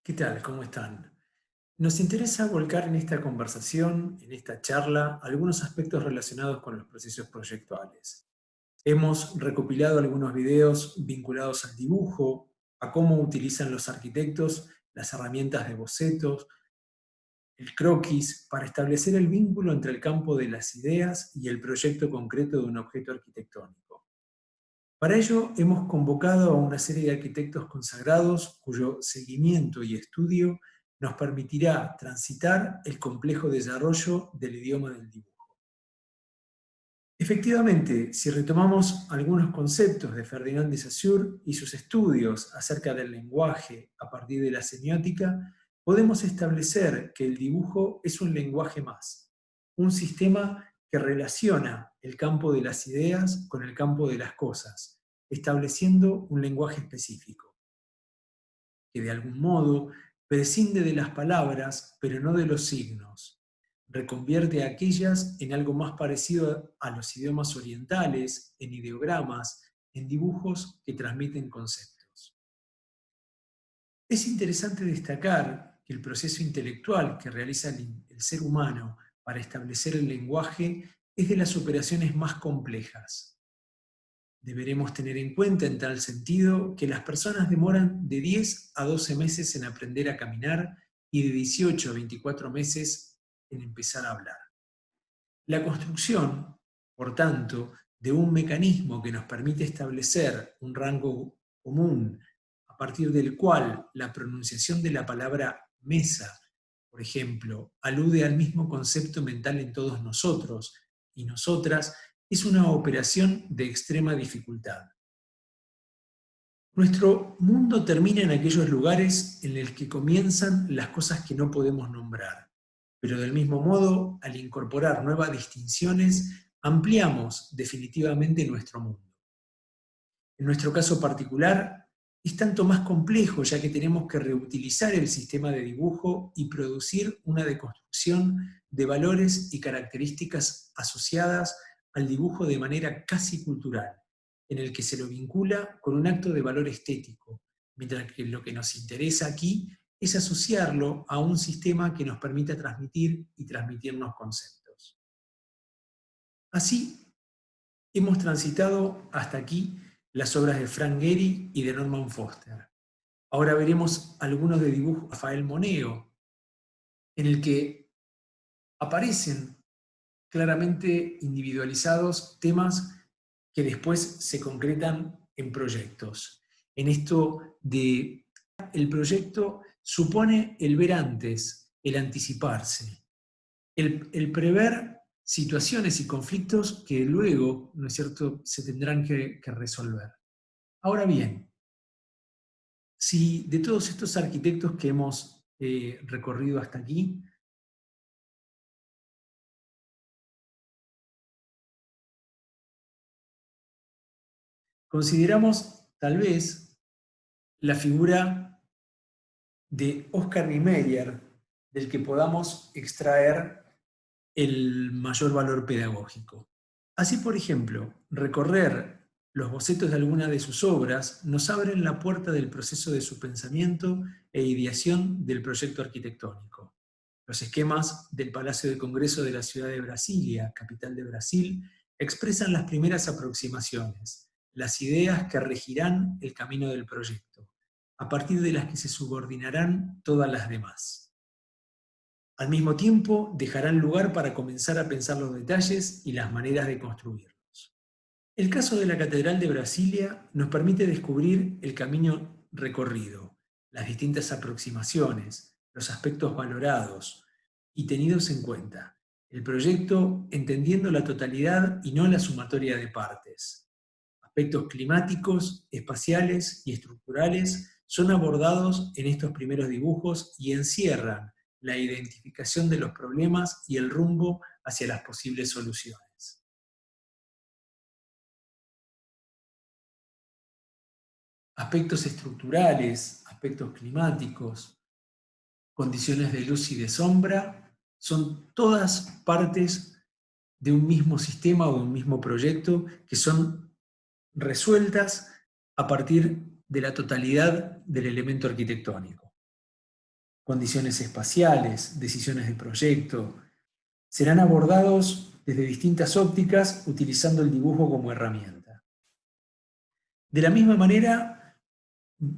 ¿Qué tal? ¿Cómo están? Nos interesa volcar en esta conversación, en esta charla, algunos aspectos relacionados con los procesos proyectuales. Hemos recopilado algunos videos vinculados al dibujo, a cómo utilizan los arquitectos las herramientas de bocetos, el croquis, para establecer el vínculo entre el campo de las ideas y el proyecto concreto de un objeto arquitectónico. Para ello, hemos convocado a una serie de arquitectos consagrados cuyo seguimiento y estudio nos permitirá transitar el complejo desarrollo del idioma del dibujo. Efectivamente, si retomamos algunos conceptos de Ferdinand de Saussure y sus estudios acerca del lenguaje a partir de la semiótica, podemos establecer que el dibujo es un lenguaje más, un sistema que relaciona el campo de las ideas con el campo de las cosas, estableciendo un lenguaje específico, que de algún modo prescinde de las palabras, pero no de los signos. Reconvierte a aquellas en algo más parecido a los idiomas orientales, en ideogramas, en dibujos que transmiten conceptos. Es interesante destacar que el proceso intelectual que realiza el ser humano para establecer el lenguaje es de las operaciones más complejas. Deberemos tener en cuenta en tal sentido que las personas demoran de 10 a 12 meses en aprender a caminar y de 18 a 24 meses en empezar a hablar. La construcción, por tanto, de un mecanismo que nos permite establecer un rango común a partir del cual la pronunciación de la palabra mesa, por ejemplo, alude al mismo concepto mental en todos nosotros y nosotras, es una operación de extrema dificultad. Nuestro mundo termina en aquellos lugares en los que comienzan las cosas que no podemos nombrar, pero del mismo modo, al incorporar nuevas distinciones, ampliamos definitivamente nuestro mundo. En nuestro caso particular, es tanto más complejo ya que tenemos que reutilizar el sistema de dibujo y producir una deconstrucción de valores y características asociadas al dibujo de manera casi cultural, en el que se lo vincula con un acto de valor estético, mientras que lo que nos interesa aquí es asociarlo a un sistema que nos permita transmitir y transmitirnos conceptos. Así, hemos transitado hasta aquí las obras de Frank Gehry y de Norman Foster. Ahora veremos algunos de dibujo de Rafael Moneo, en el que aparecen claramente individualizados temas que después se concretan en proyectos. En esto de el proyecto supone el ver antes, el anticiparse, el prever situaciones y conflictos que luego, ¿no es cierto?, se tendrán que resolver. Ahora bien, si de todos estos arquitectos que hemos recorrido hasta aquí, consideramos tal vez la figura de Oscar Niemeyer, del que podamos extraer el mayor valor pedagógico. Así, por ejemplo, recorrer los bocetos de alguna de sus obras nos abren la puerta del proceso de su pensamiento e ideación del proyecto arquitectónico. Los esquemas del Palacio de Congreso de la ciudad de Brasilia, capital de Brasil, expresan las primeras aproximaciones, las ideas que regirán el camino del proyecto, a partir de las que se subordinarán todas las demás. Al mismo tiempo, dejarán lugar para comenzar a pensar los detalles y las maneras de construirlos. El caso de la Catedral de Brasilia nos permite descubrir el camino recorrido, las distintas aproximaciones, los aspectos valorados y tenidos en cuenta. El proyecto entendiendo la totalidad y no la sumatoria de partes. Aspectos climáticos, espaciales y estructurales son abordados en estos primeros dibujos y encierran la identificación de los problemas y el rumbo hacia las posibles soluciones. Aspectos estructurales, aspectos climáticos, condiciones de luz y de sombra, son todas partes de un mismo sistema o de un mismo proyecto que son resueltas a partir de la totalidad del elemento arquitectónico. condiciones espaciales, decisiones de proyecto, serán abordados desde distintas ópticas utilizando el dibujo como herramienta. De la misma manera,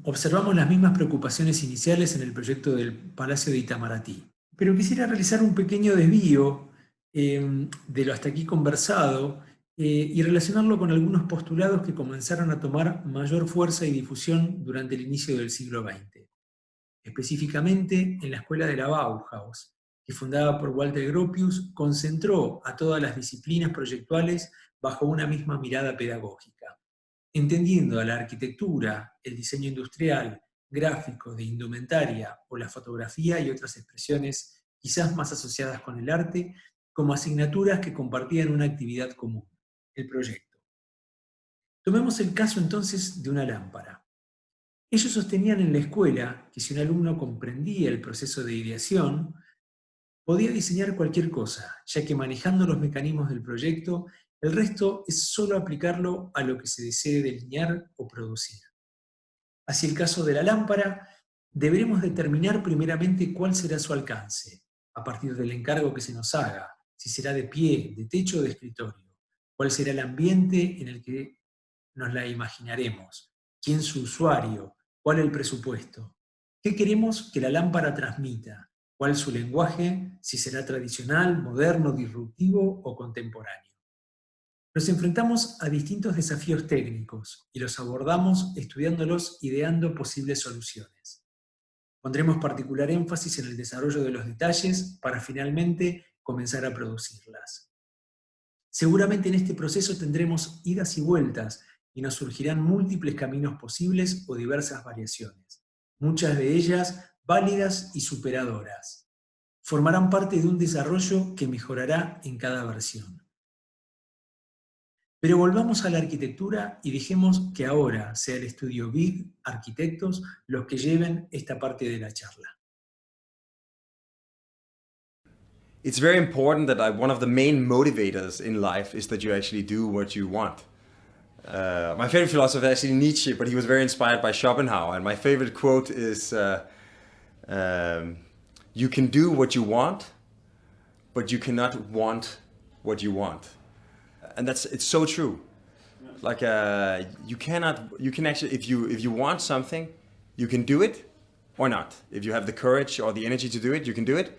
observamos las mismas preocupaciones iniciales en el proyecto del Palacio de Itamaraty. Pero quisiera realizar un pequeño desvío de lo hasta aquí conversado y relacionarlo con algunos postulados que comenzaron a tomar mayor fuerza y difusión durante el inicio del siglo XX, específicamente en la escuela de la Bauhaus, que fundada por Walter Gropius, concentró a todas las disciplinas proyectuales bajo una misma mirada pedagógica, entendiendo a la arquitectura, el diseño industrial, gráfico, de indumentaria o la fotografía y otras expresiones quizás más asociadas con el arte, como asignaturas que compartían una actividad común, el proyecto. Tomemos el caso entonces de una lámpara. Ellos sostenían en la escuela que si un alumno comprendía el proceso de ideación, podía diseñar cualquier cosa, ya que manejando los mecanismos del proyecto, el resto es solo aplicarlo a lo que se desee delinear o producir. Hacia el caso de la lámpara, deberemos determinar primeramente cuál será su alcance, a partir del encargo que se nos haga, si será de pie, de techo o de escritorio, cuál será el ambiente en el que nos la imaginaremos, quién su usuario, cuál el presupuesto, qué queremos que la lámpara transmita, cuál su lenguaje, si será tradicional, moderno, disruptivo o contemporáneo. Nos enfrentamos a distintos desafíos técnicos y los abordamos estudiándolos, ideando posibles soluciones. Pondremos particular énfasis en el desarrollo de los detalles para finalmente comenzar a producirlas. Seguramente en este proceso tendremos idas y vueltas y nos surgirán múltiples caminos posibles o diversas variaciones, muchas de ellas válidas y superadoras. Formarán parte de un desarrollo que mejorará en cada versión. Pero volvamos a la arquitectura y dejemos que ahora sea el estudio BIG, arquitectos, los que lleven esta parte de la charla. It's very important that one of the main motivators in life is that you actually do what you want. My favorite philosopher is actually Nietzsche, but he was very inspired by Schopenhauer. And my favorite quote is, you can do what you want, but you cannot want what you want. And it's so true. Like you can actually, if you want something, you can do it or not. If you have the courage or the energy to do it, you can do it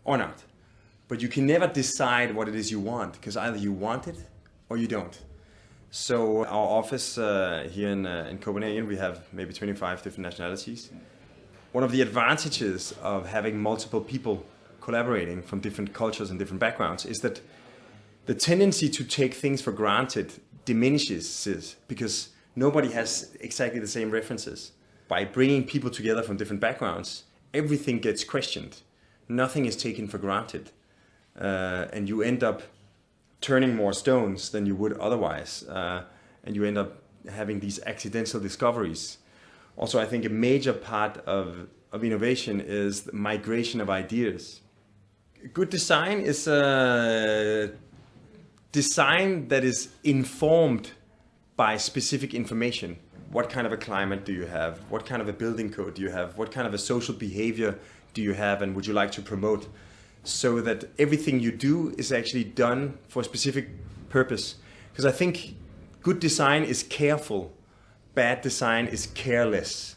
or not. But you can never decide what it is you want, because either you want it or you don't. So our office here in Copenhagen, we have maybe 25 different nationalities. One of the advantages of having multiple people collaborating from different cultures and different backgrounds is that the tendency to take things for granted diminishes, because nobody has exactly the same references. By bringing people together from different backgrounds, everything gets questioned. Nothing is taken for granted. And you end up turning more stones than you would otherwise. And you end up having these accidental discoveries. Also, I think a major part of innovation is the migration of ideas. Good design is design that is informed by specific information. What kind of a climate do you have? What kind of a building code do you have? What kind of a social behavior do you have and would you like to promote? So that everything you do is actually done for a specific purpose. Because I think good design is careful, bad design is careless.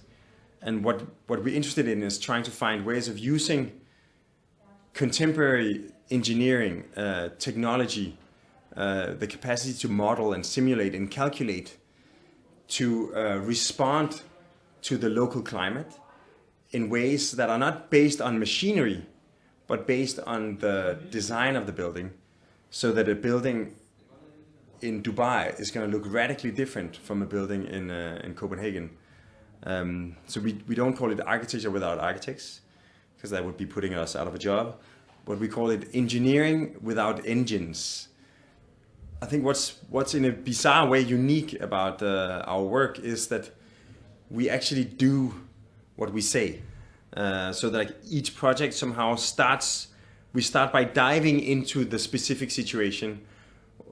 And what we're interested in is trying to find ways of using contemporary engineering, technology, the capacity to model and simulate and calculate to respond to the local climate in ways that are not based on machinery, but based on the design of the building, so that a building in Dubai is going to look radically different from a building in Copenhagen. So we don't call it architecture without architects, because that would be putting us out of a job, but we call it engineering without engines. I think what's in a bizarre way unique about our work is that we actually do what we say. So that like each project somehow we start by diving into the specific situation.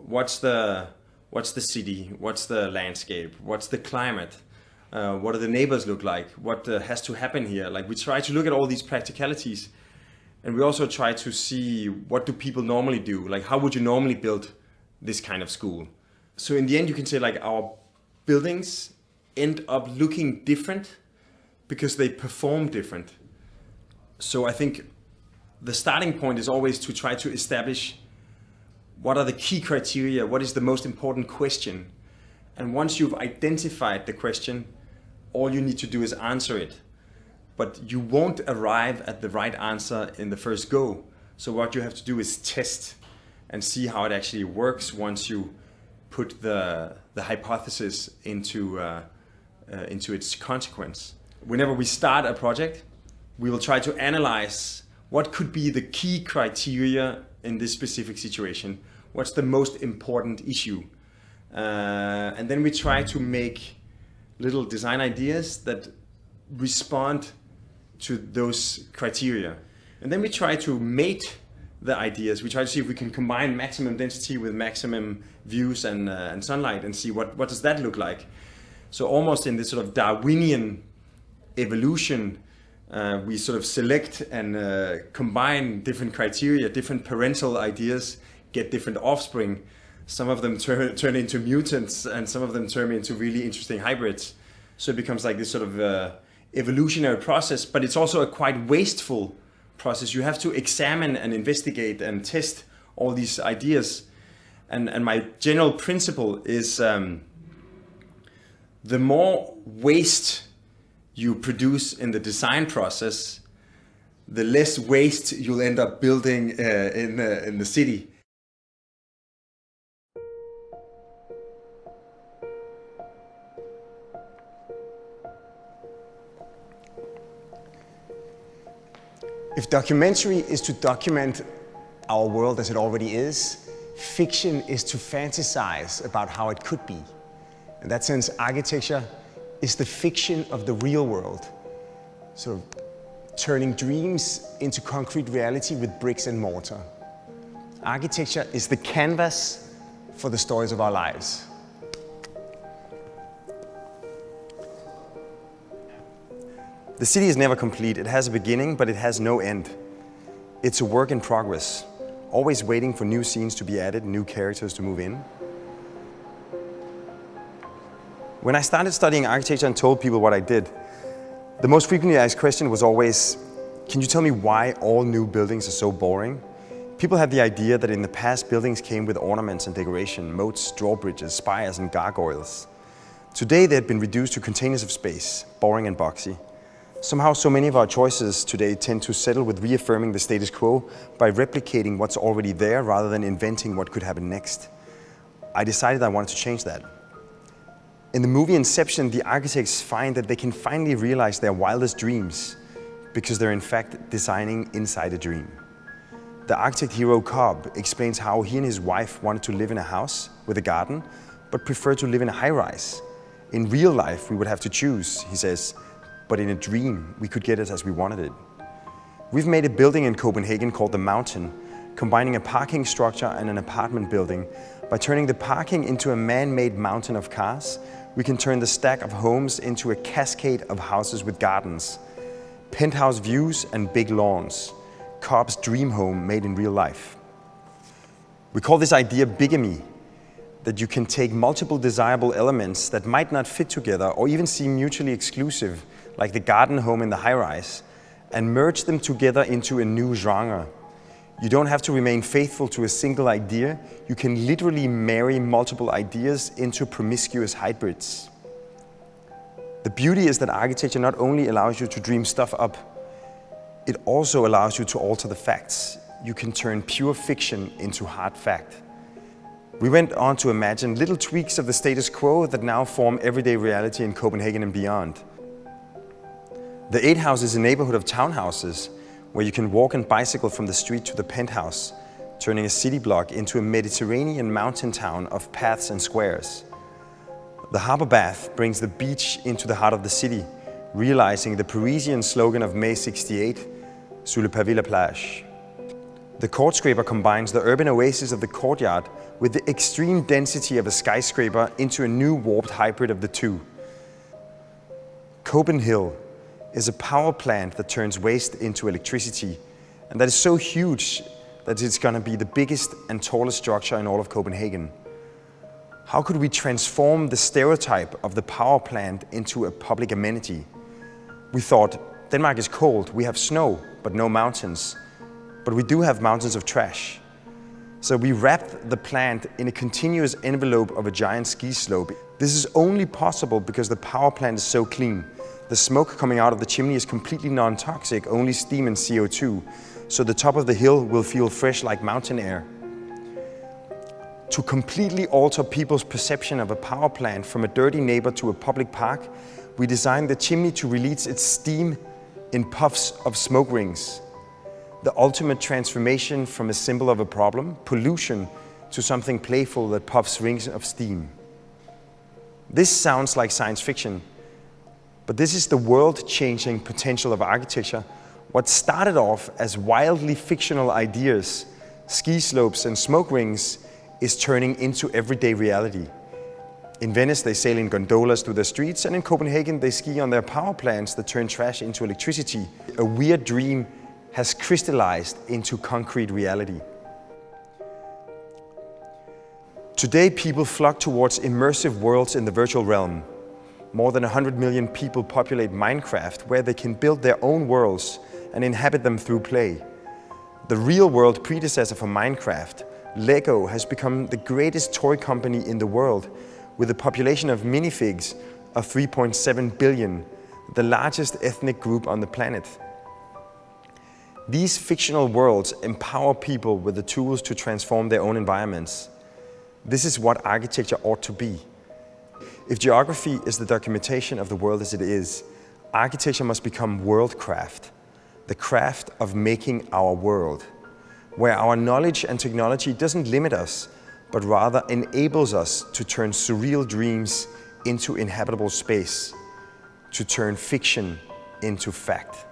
What's the city? What's the landscape? What's the climate? What do the neighbors look like? What has to happen here? Like, we try to look at all these practicalities, and we also try to see what do people normally do? Like, how would you normally build this kind of school? So in the end, you can say, like, our buildings end up looking different because they perform different. So I think the starting point is always to try to establish what are the key criteria, what is the most important question. And once you've identified the question, all you need to do is answer it. But you won't arrive at the right answer in the first go. So what you have to do is test and see how it actually works once you put the hypothesis into its consequence. Whenever we start a project, we will try to analyze what could be the key criteria in this specific situation. What's the most important issue? And then we try to make little design ideas that respond to those criteria. And then we try to mate the ideas. We try to see if we can combine maximum density with maximum views and sunlight, and see what does that look like. So almost in this sort of Darwinian evolution, we sort of select and combine different criteria, different parental ideas, get different offspring. Some of them turn into mutants, and some of them turn into really interesting hybrids. So it becomes like this sort of evolutionary process, but it's also a quite wasteful process. You have to examine and investigate and test all these ideas. And my general principle is the more waste you produce in the design process, the less waste you'll end up building in the city. If documentary is to document our world as it already is, fiction is to fantasize about how it could be. In that sense, architecture is the fiction of the real world, sort of turning dreams into concrete reality with bricks and mortar. Architecture is the canvas for the stories of our lives. The city is never complete. It has a beginning, but it has no end. It's a work in progress, always waiting for new scenes to be added, new characters to move in. When I started studying architecture and told people what I did, the most frequently asked question was always, can you tell me why all new buildings are so boring? People had the idea that in the past buildings came with ornaments and decoration, moats, drawbridges, spires and gargoyles. Today they had been reduced to containers of space, boring and boxy. Somehow so many of our choices today tend to settle with reaffirming the status quo by replicating what's already there rather than inventing what could happen next. I decided I wanted to change that. In the movie Inception, the architects find that they can finally realize their wildest dreams because they're in fact designing inside a dream. The architect hero Cobb explains how he and his wife wanted to live in a house with a garden, but preferred to live in a high-rise. In real life, we would have to choose, he says, but in a dream, we could get it as we wanted it. We've made a building in Copenhagen called The Mountain, combining a parking structure and an apartment building. By turning the parking into a man-made mountain of cars, we can turn the stack of homes into a cascade of houses with gardens, penthouse views and big lawns. Cobb's dream home made in real life. We call this idea bigamy, that you can take multiple desirable elements that might not fit together or even seem mutually exclusive, like the garden home in the high-rise, and merge them together into a new genre. You don't have to remain faithful to a single idea. You can literally marry multiple ideas into promiscuous hybrids. The beauty is that architecture not only allows you to dream stuff up, it also allows you to alter the facts. You can turn pure fiction into hard fact. We went on to imagine little tweaks of the status quo that now form everyday reality in Copenhagen and beyond. The 8 House is a neighborhood of townhouses where you can walk and bicycle from the street to the penthouse, turning a city block into a Mediterranean mountain town of paths and squares. The harbor bath brings the beach into the heart of the city, realizing the Parisian slogan of May 68, "Sous le pavé la plage." The court scraper combines the urban oasis of the courtyard with the extreme density of a skyscraper into a new warped hybrid of the two. Copenhill is a power plant that turns waste into electricity, and that is so huge that it's going to be the biggest and tallest structure in all of Copenhagen. How could we transform the stereotype of the power plant into a public amenity? We thought, Denmark is cold, we have snow, but no mountains. But we do have mountains of trash. So we wrapped the plant in a continuous envelope of a giant ski slope. This is only possible because the power plant is so clean. The smoke coming out of the chimney is completely non-toxic, only steam and CO2. So the top of the hill will feel fresh like mountain air. To completely alter people's perception of a power plant from a dirty neighbor to a public park, we designed the chimney to release its steam in puffs of smoke rings. The ultimate transformation from a symbol of a problem, pollution, to something playful that puffs rings of steam. This sounds like science fiction, but this is the world-changing potential of architecture. What started off as wildly fictional ideas, ski slopes and smoke rings, is turning into everyday reality. In Venice, they sail in gondolas through the streets, and in Copenhagen, they ski on their power plants that turn trash into electricity. A weird dream has crystallized into concrete reality. Today, people flock towards immersive worlds in the virtual realm. More than 100 million people populate Minecraft, where they can build their own worlds and inhabit them through play. The real-world predecessor for Minecraft, Lego, has become the greatest toy company in the world, with a population of minifigs of 3.7 billion, the largest ethnic group on the planet. These fictional worlds empower people with the tools to transform their own environments. This is what architecture ought to be. If geography is the documentation of the world as it is, architecture must become worldcraft, the craft of making our world, where our knowledge and technology doesn't limit us, but rather enables us to turn surreal dreams into inhabitable space, to turn fiction into fact.